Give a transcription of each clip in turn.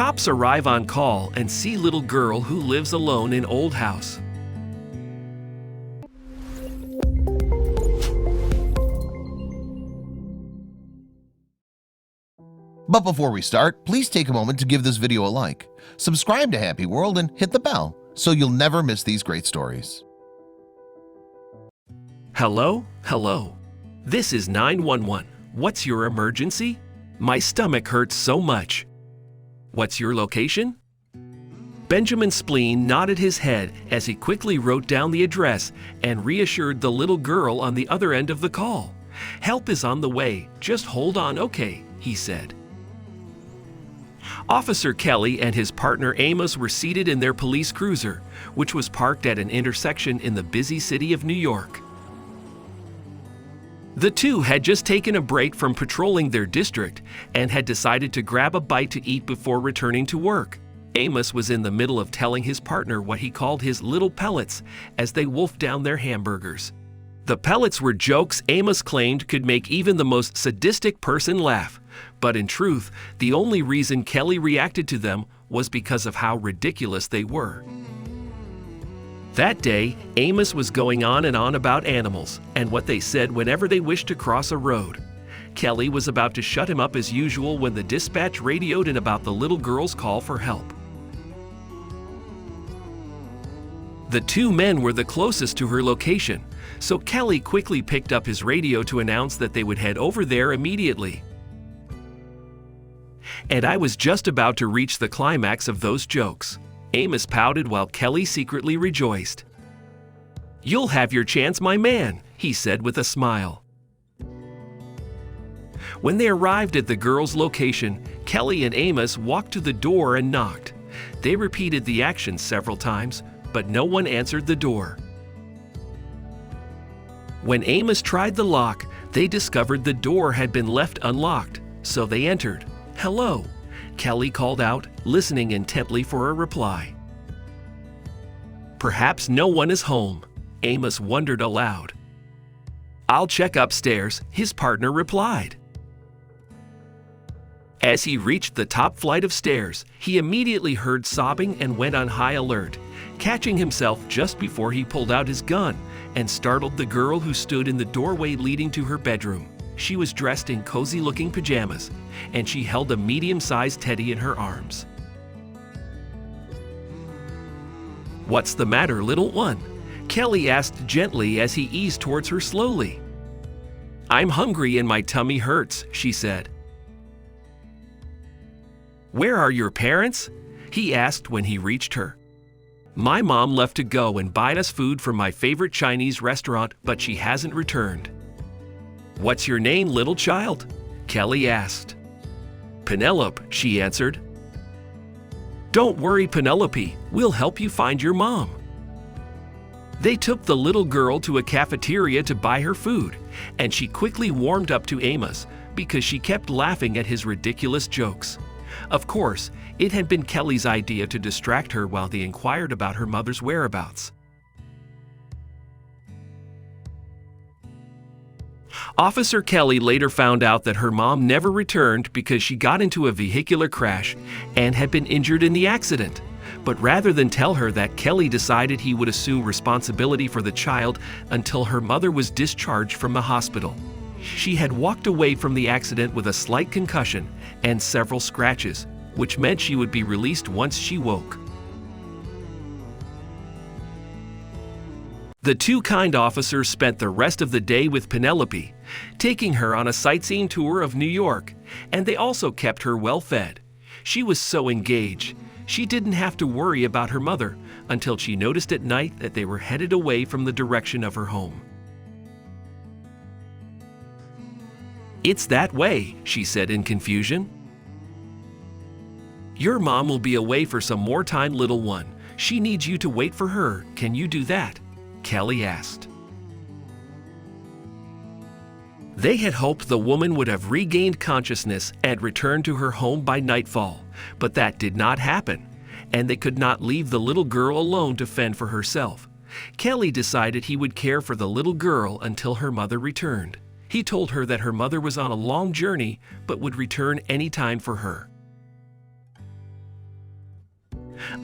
Cops arrive on call and see little girl who lives alone in old house. But before we start, please take a moment to give this video a like, subscribe to Happy World, and hit the bell so you'll never miss these great stories. Hello? Hello. This is 911. What's your emergency? My stomach hurts so much. What's your location? Benjamin Spleen nodded his head as he quickly wrote down the address and reassured the little girl on the other end of the call. Help is on the way. Just hold on, okay, he said. Officer Kelly and his partner Amos were seated in their police cruiser, which was parked at an intersection in the busy city of New York. The two had just taken a break from patrolling their district and had decided to grab a bite to eat before returning to work. Amos was in the middle of telling his partner what he called his little pellets as they wolfed down their hamburgers. The pellets were jokes Amos claimed could make even the most sadistic person laugh, but in truth, the only reason Kelly reacted to them was because of how ridiculous they were. That day, Amos was going on and on about animals and what they said whenever they wished to cross a road. Kelly was about to shut him up as usual when the dispatch radioed in about the little girl's call for help. The two men were the closest to her location, so Kelly quickly picked up his radio to announce that they would head over there immediately. And I was just about to reach the climax of those jokes. Amos pouted while Kelly secretly rejoiced. "You'll have your chance, my man," he said with a smile. When they arrived at the girl's location, Kelly and Amos walked to the door and knocked. They repeated the action several times, but no one answered the door. When Amos tried the lock, they discovered the door had been left unlocked, so they entered. "Hello," Kelly called out, listening intently for a reply. "Perhaps no one is home," Amos wondered aloud. "I'll check upstairs," his partner replied. As he reached the top flight of stairs, he immediately heard sobbing and went on high alert, catching himself just before he pulled out his gun and startled the girl who stood in the doorway leading to her bedroom. She was dressed in cozy-looking pajamas, and she held a medium-sized teddy in her arms. "What's the matter, little one?" Kelly asked gently as he eased towards her slowly. "I'm hungry and my tummy hurts," she said. "Where are your parents?" he asked when he reached her. "My mom left to go and buy us food from my favorite Chinese restaurant, but she hasn't returned." "What's your name, little child?" Kelly asked. "Penelope," she answered. "Don't worry, Penelope, we'll help you find your mom." They took the little girl to a cafeteria to buy her food, and she quickly warmed up to Amos because she kept laughing at his ridiculous jokes. Of course, it had been Kelly's idea to distract her while they inquired about her mother's whereabouts. Officer Kelly later found out that her mom never returned because she got into a vehicular crash and had been injured in the accident. But rather than tell her that, Kelly decided he would assume responsibility for the child until her mother was discharged from the hospital. She had walked away from the accident with a slight concussion and several scratches, which meant she would be released once she woke. The two kind officers spent the rest of the day with Penelope, taking her on a sightseeing tour of New York, and they also kept her well fed. She was so engaged, she didn't have to worry about her mother until she noticed at night that they were headed away from the direction of her home. "It's that way," she said in confusion. "Your mom will be away for some more time, little one. She needs you to wait for her. Can you do that?" Kelly asked. They had hoped the woman would have regained consciousness and returned to her home by nightfall, but that did not happen, and they could not leave the little girl alone to fend for herself. Kelly decided he would care for the little girl until her mother returned. He told her that her mother was on a long journey but would return any time for her.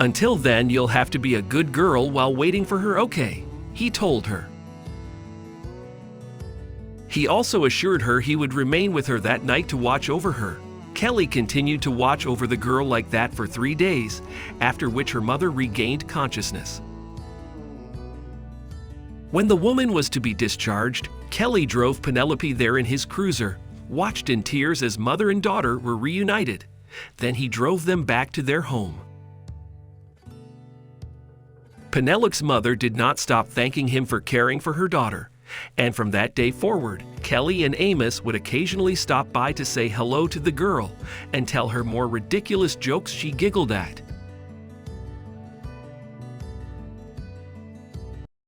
Until then, you'll have to be a good girl while waiting for her, okay?" he told her. He also assured her he would remain with her that night to watch over her. Kelly continued to watch over the girl like that for 3 days, after which her mother regained consciousness. When the woman was to be discharged, Kelly drove Penelope there in his cruiser, watched in tears as mother and daughter were reunited. Then he drove them back to their home. Penelope's mother did not stop thanking him for caring for her daughter, and from that day forward, Kelly and Amos would occasionally stop by to say hello to the girl and tell her more ridiculous jokes she giggled at.